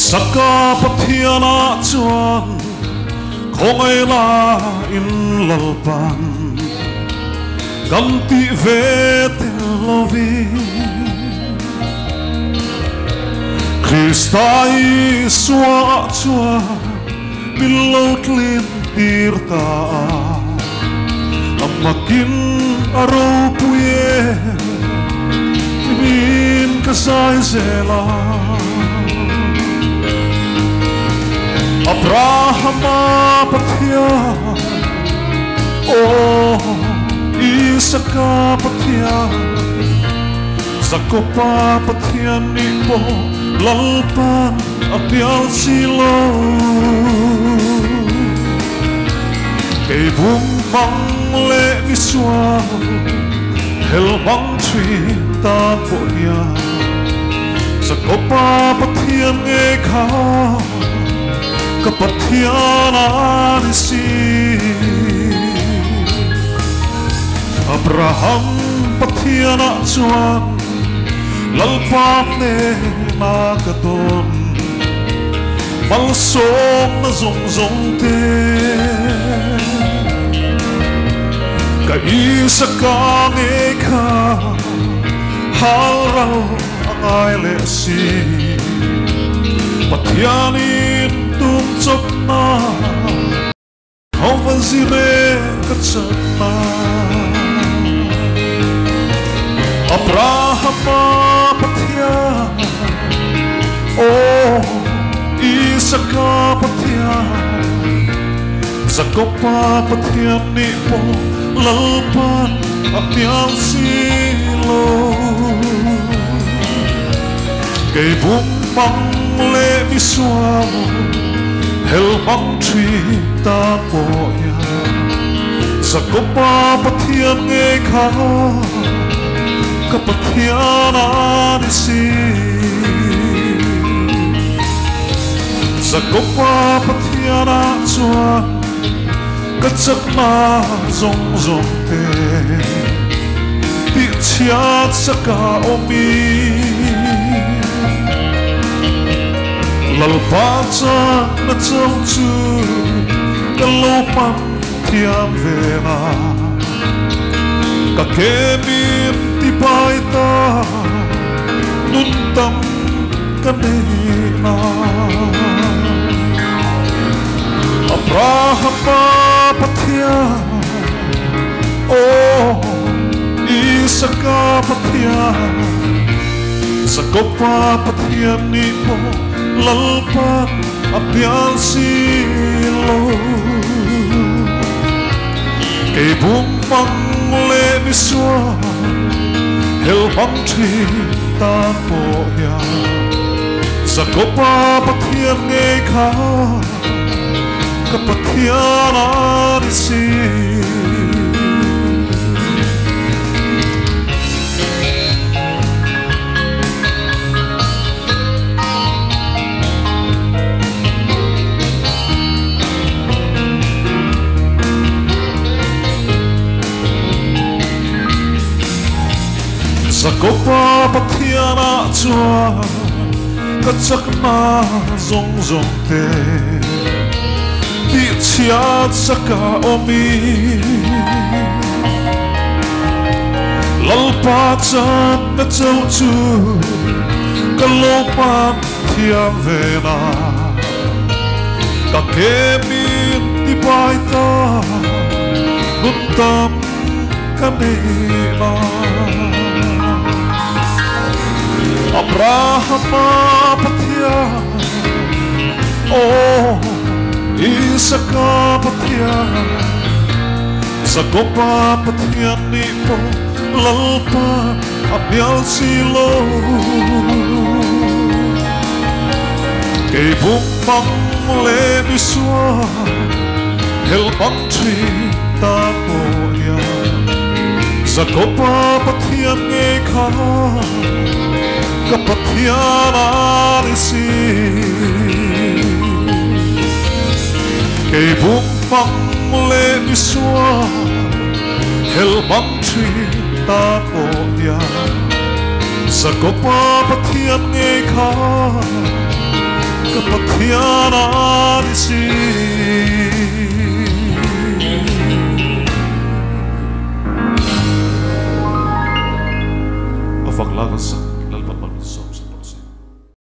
Saka pathiana chuan khongai la in lalpan kan ti ve tel lovi Krista Isua chua bilotlin tirta amakin aro puye min kasai zela Abrahama pathya oh Isaka pathya Zakopa pathya nipo lalpan apial silo Kay bumbang le miswa helbang tri tapo niya Zakopa pathya ngekha Kapathiana nisi Abraham pathiana chuan lalpan ne nakaton malsom na zong te ka Isaka ngekha halral angai le si pathianin tum chop na Hong zire kachana Abraham pathya oh Isaka pathya Zakopa pathya nipo lalpan apial silo Kay bumbang le miswa helbang tri tapo ya Zakopa pathya ngekha kapathiana nisi Zakopa pathiana chuan kachakna zong te ti chiat saka omi lalpacha na chong chu kalopam thiam vena kakemim ti paita nuntam kanina Abraham pathya oh Isaka pathya Zakopa pathya nipo lalpan apial silo Kay bumbang le miswa helbang tri tapo ya Zakopa pathya ngekha kapathiana nisi Zakopa pathiana chuan kachakna zong te ti chiat saka omi lalpa chan na chau chu kalopan thiam vena kakemin ti paita nuntam kanina Abraham pathya oh Isaka pathya Zakopa pathya nipo lalpan apial silo Kay bumbang le miswa helbang tri tapo ya Zakopa pathya ngekha kapathiana ni si kay bukmang le ni swa hel bang tri ta po ya sa kopa pathian nge kha kapathiana ni si